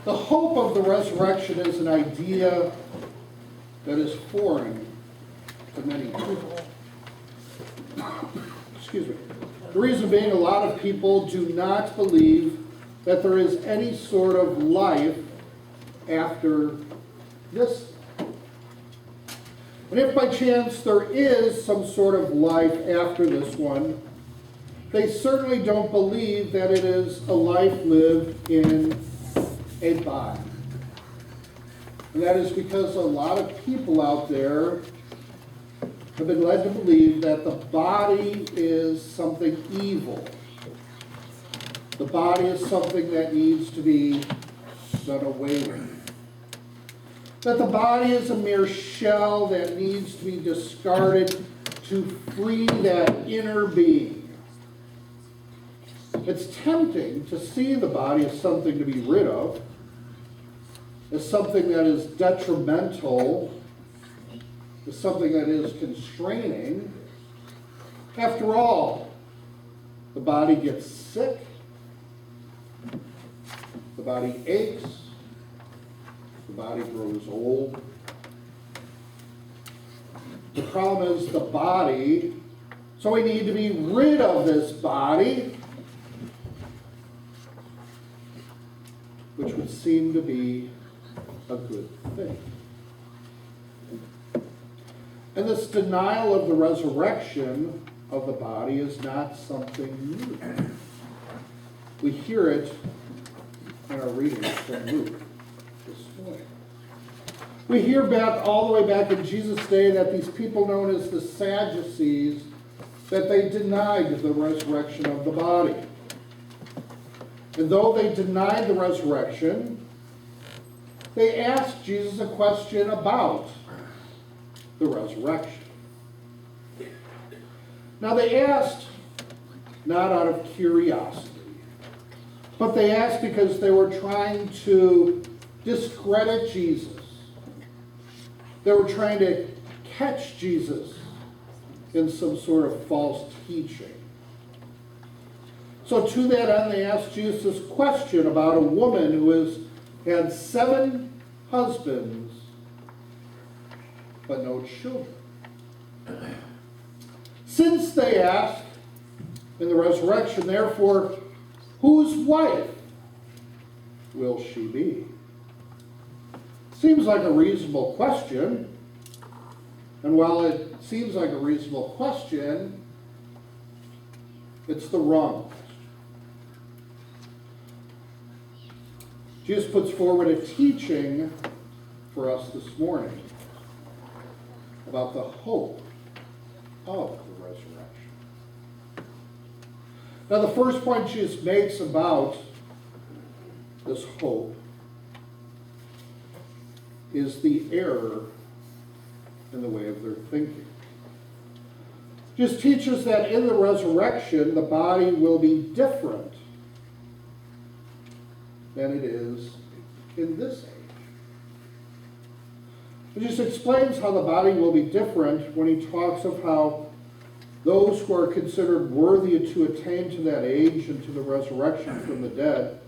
The hope of the resurrection is an idea that is foreign to many people. Excuse me. The reason being, a lot of people do not believe that there is any sort of life after this. And if by chance there is some sort of life after this one, they certainly don't believe that it is a life lived in a body. And that is because a lot of people out there have been led to believe that the body is something evil. The body is something that needs to be done away with. That the body is a mere shell that needs to be discarded to free that inner being. It's tempting to see the body as something to be rid of, as something that is detrimental, as something that is constraining. After all, the body gets sick, the body aches, the body grows old. The problem is the body, so we need to be rid of this body, which would seem to be a good thing. And this denial of the resurrection of the body is not something new. We hear it in our readings from Luke this morning. We hear back all the way back in Jesus' day that these people known as the Sadducees, that they denied the resurrection of the body. And though they denied the resurrection, they asked Jesus a question about the resurrection. Now they asked not out of curiosity, but they asked because they were trying to discredit Jesus. They were trying to catch Jesus in some sort of false teaching. So to that end, they asked Jesus this question about a woman who has had 7 husbands, but no children. Since they asked in the resurrection, therefore, whose wife will she be? Seems like a reasonable question. And while it seems like a reasonable question, it's the wrong question. Jesus puts forward a teaching for us this morning about the hope of the resurrection. Now, the first point Jesus makes about this hope is the error in the way of their thinking. Jesus teaches that in the resurrection, the body will be different than it is in this age. He just explains how the body will be different when he talks of how those who are considered worthy to attain to that age and to the resurrection from the dead,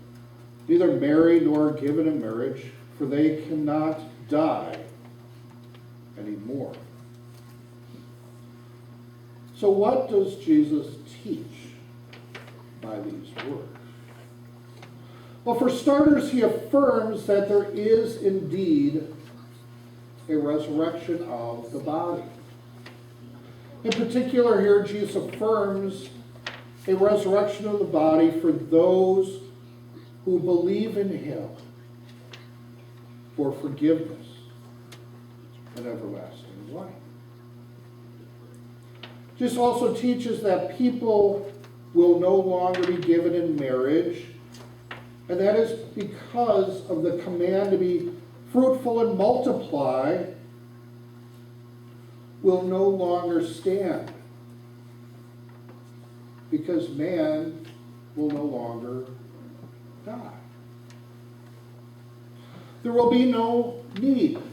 neither marry nor are given in marriage, for they cannot die anymore. So what does Jesus teach by these words? Well, for starters, he affirms that there is indeed a resurrection of the body. In particular, here Jesus affirms a resurrection of the body for those who believe in him for forgiveness and everlasting life. Jesus also teaches that people will no longer be given in marriage, and that is because of the command to be fruitful and multiply will no longer stand, because man will no longer die. There will be no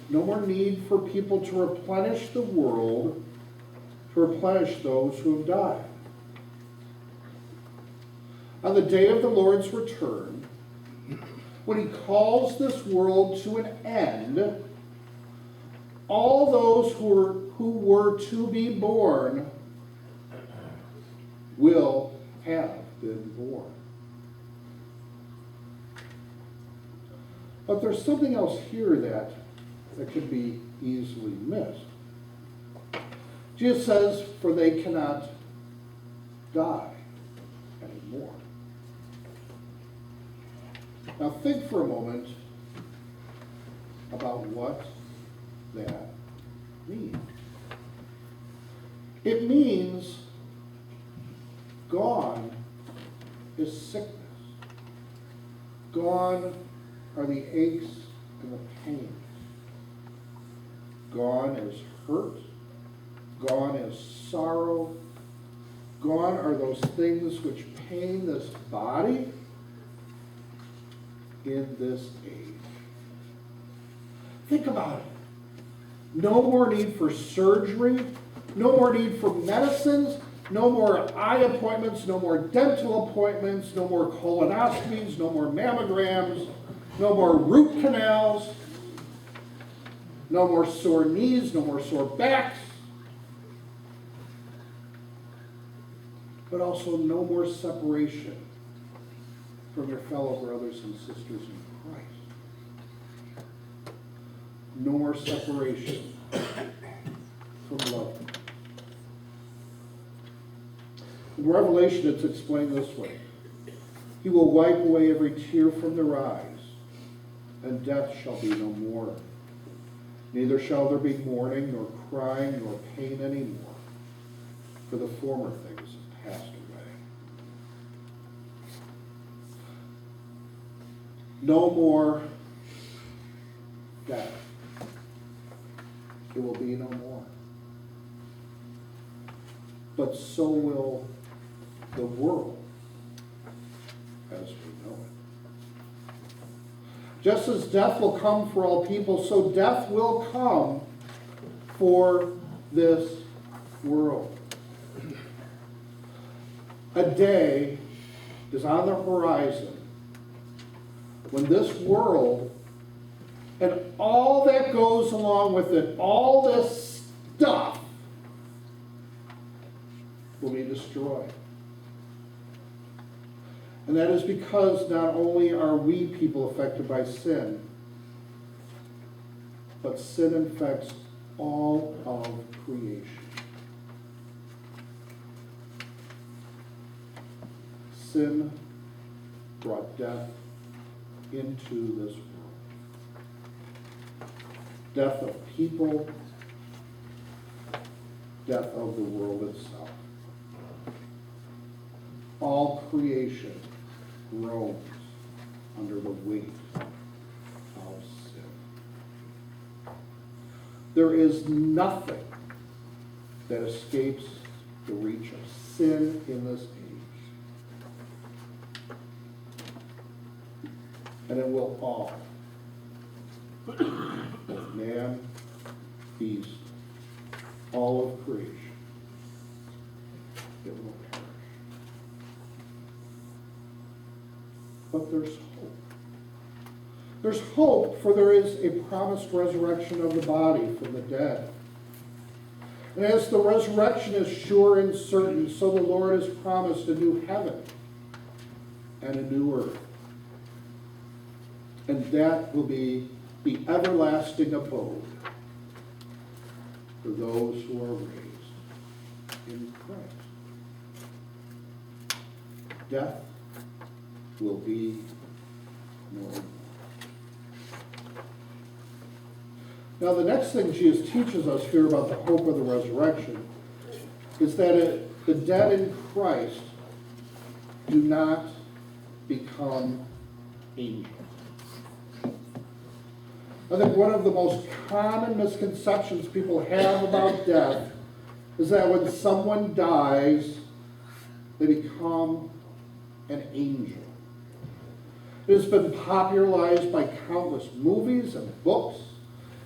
more need for people to replenish the world, to replenish those who have died. On the day of the Lord's return, when he calls this world to an end, all those who were to be born will have been born. But there's something else here that could be easily missed. Jesus says, for they cannot die anymore. Now think for a moment about what that means. It means gone is sickness. Gone are the aches and the pains. Gone is hurt. Gone is sorrow. Gone are those things which pain this body in this age. Think about it. No more need for surgery. No more need for medicines. No more eye appointments. No more dental appointments. No more colonoscopies. No more mammograms. No more root canals. No more sore knees. No more sore backs. But also no more separation from your fellow brothers and sisters in Christ. No more separation from love. In Revelation, it's explained this way. He will wipe away every tear from their eyes, and death shall be no more. Neither shall there be mourning, nor crying, nor pain anymore, for the former things have passed away. No more death. It will be no more. But so will the world as we know it. Just as death will come for all people, so death will come for this world. A day is on the horizon when this world and all that goes along with it, all this stuff, will be destroyed. And that is because not only are we people affected by sin, but sin infects all of creation. Sin brought death into this world. Death of people, death of the world itself. All creation groans under the weight of sin. There is nothing that escapes the reach of sin in this age. And it will all, both man, beast, all of creation, it will perish. But there's hope. There's hope, for there is a promised resurrection of the body from the dead. And as the resurrection is sure and certain, so the Lord has promised a new heaven and a new earth. And that will be the everlasting abode for those who are raised in Christ. Death will be no more. Now, the next thing Jesus teaches us here about the hope of the resurrection is that the dead in Christ do not become angels. I think one of the most common misconceptions people have about death is that when someone dies, they become an angel. It has been popularized by countless movies and books.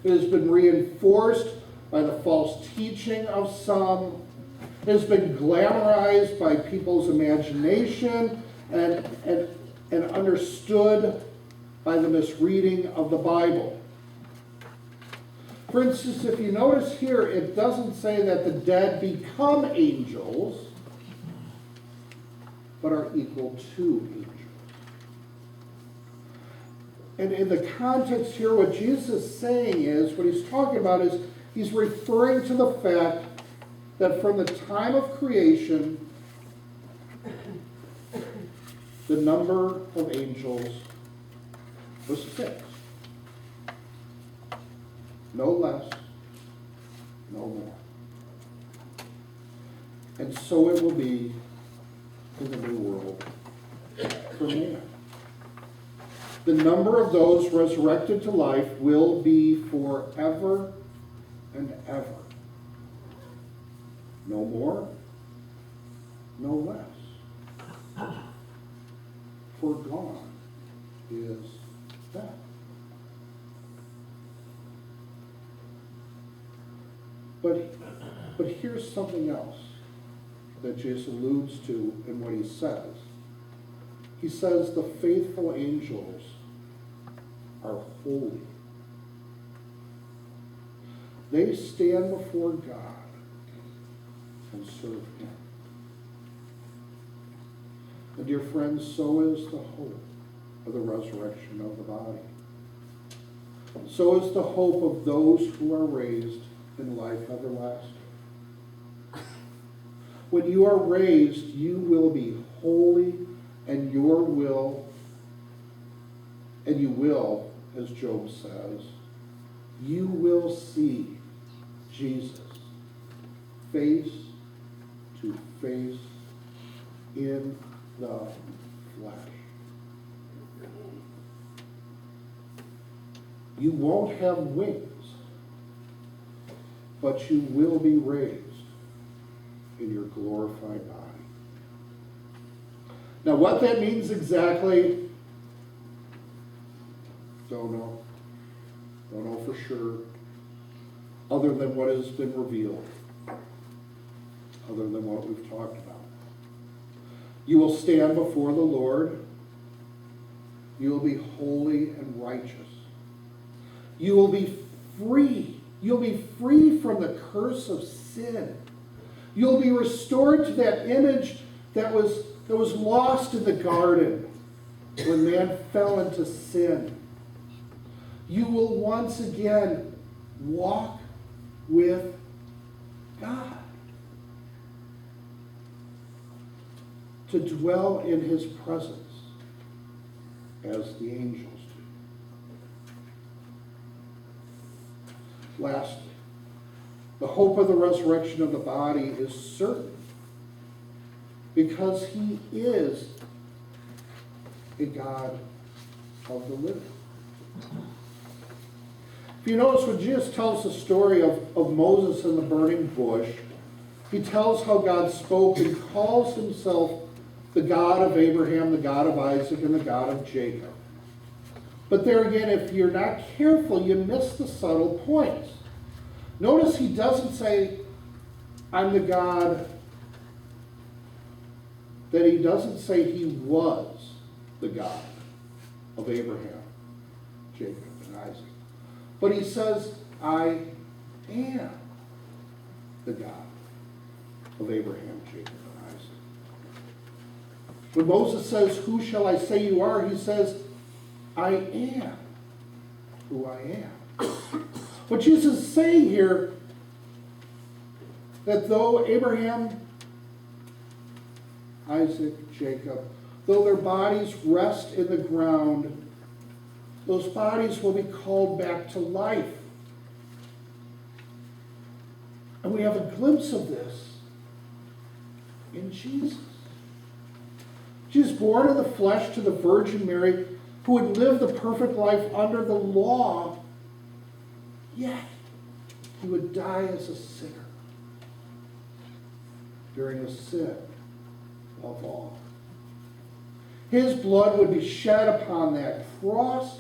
It has been reinforced by the false teaching of some. It has been glamorized by people's imagination and understood by the misreading of the Bible. For instance, if you notice here, it doesn't say that the dead become angels, but are equal to angels. And in the context here, what Jesus is saying is, what he's talking about is, he's referring to the fact that from the time of creation, the number of angels was fixed. No less, no more. And so it will be in the new world for man. The number of those resurrected to life will be forever and ever. No more, no less. For gone is death. But here's something else that Jesus alludes to in what he says. He says the faithful angels are holy. They stand before God and serve him. And dear friends, so is the hope of the resurrection of the body. So is the hope of those who are raised in life everlasting. When you are raised, you will be holy, and you will, as Job says, you will see Jesus face to face in the flesh. You won't have wings, but you will be raised in your glorified body. Now, what that means exactly, don't know. Don't know for sure, other than what has been revealed, other than what we've talked about. You will stand before the Lord. You will be holy and righteous. You will be free. You'll be free from the curse of sin. You'll be restored to that image that was lost in the garden when man fell into sin. You will once again walk with God, to dwell in his presence as the angels do. Lastly, the hope of the resurrection of the body is certain because he is a God of the living. If you notice, when Jesus tells the story of Moses in the burning bush, he tells how God spoke and calls himself the God of Abraham, the God of Isaac, and the God of Jacob. But there again, if you're not careful, you miss the subtle points. Notice he doesn't say, I'm the God, that he doesn't say he was the God of Abraham, Jacob, and Isaac. But he says, I am the God of Abraham, Jacob, and Isaac. When Moses says, who shall I say you are? He says, I am who I am. What Jesus is saying here, that though Abraham, Isaac, Jacob, though their bodies rest in the ground, those bodies will be called back to life. And we have a glimpse of this in Jesus. Jesus, born of the flesh to the Virgin Mary, who would live the perfect life under the law, yet he would die as a sinner during a sin of all. His blood would be shed upon that cross,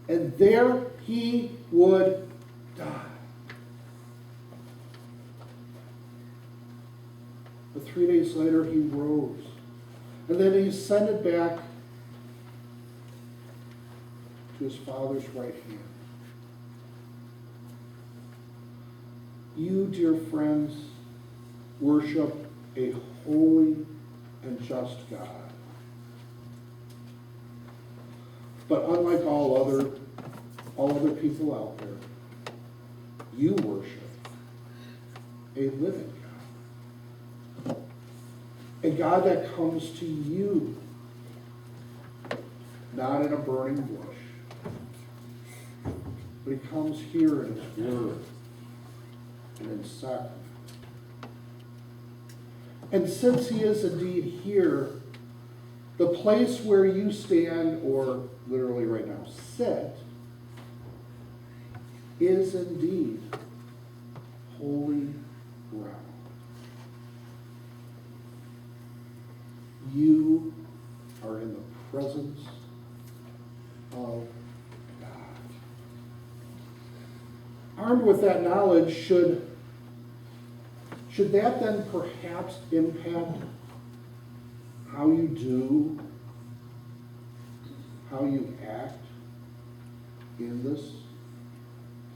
and there he would die. But 3 days later he rose. And then he ascended back to his Father's right hand. You, dear friends, worship a holy and just God. But unlike all other people out there, you worship a living God. A God that comes to you, not in a burning bush, but he comes here in his word and in sacrament. And since he is indeed here, the place where you stand, or literally right now sit, is indeed holy ground. You are in the presence of God. Armed with that knowledge, should that then perhaps impact how you do, how you act in this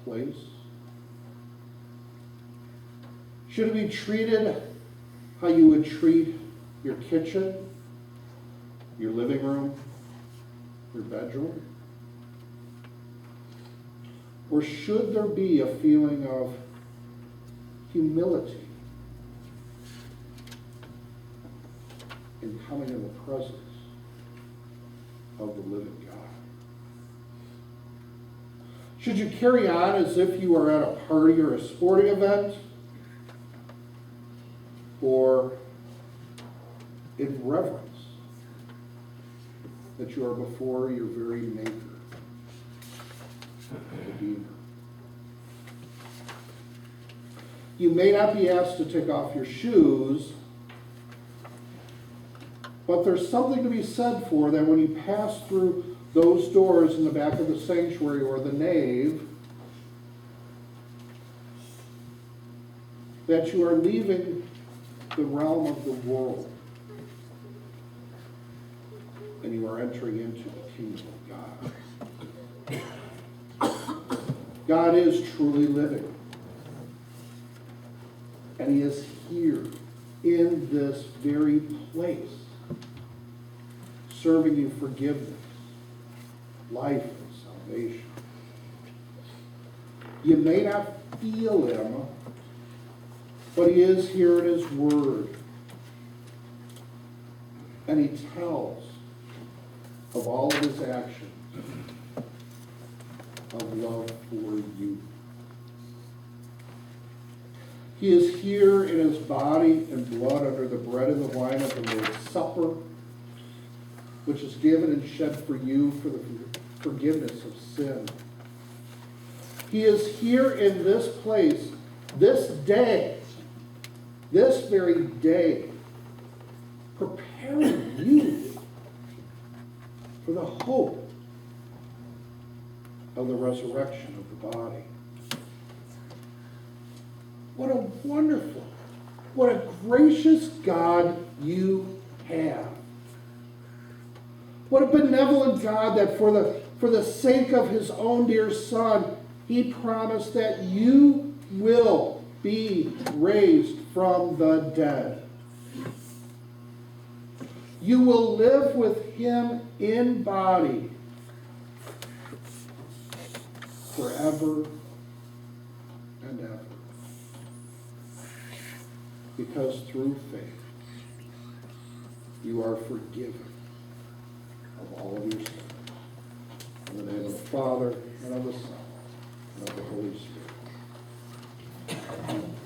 place? Should it be treated how you would treat your kitchen, your living room, your bedroom? Or should there be a feeling of humility in coming in the presence of the living God? Should you carry on as if you are at a party or a sporting event, or in reverence that you are before your very Maker, Redeemer? You may not be asked to take off your shoes, but there's something to be said for that when you pass through those doors in the back of the sanctuary or the nave, that you are leaving the realm of the world and you are entering into the kingdom of God. God is truly living, and he is here in this very place, serving you forgiveness, life, and salvation. You may not feel him, but he is here in his word. And he tells of all of his actions of love for you. He is here in his body and blood under the bread and the wine of the Lord's Supper, which is given and shed for you for the forgiveness of sin. He is here in this place, this day, this very day, preparing you for the hope of the resurrection of the body. What a wonderful, what a gracious God you have. What a benevolent God that for the sake of his own dear Son, he promised that you will be raised from the dead. You will live with him in body forever and ever. Because through faith, you are forgiven of all of your sins. In the name of the Father, and of the Son, and of the Holy Spirit. Amen.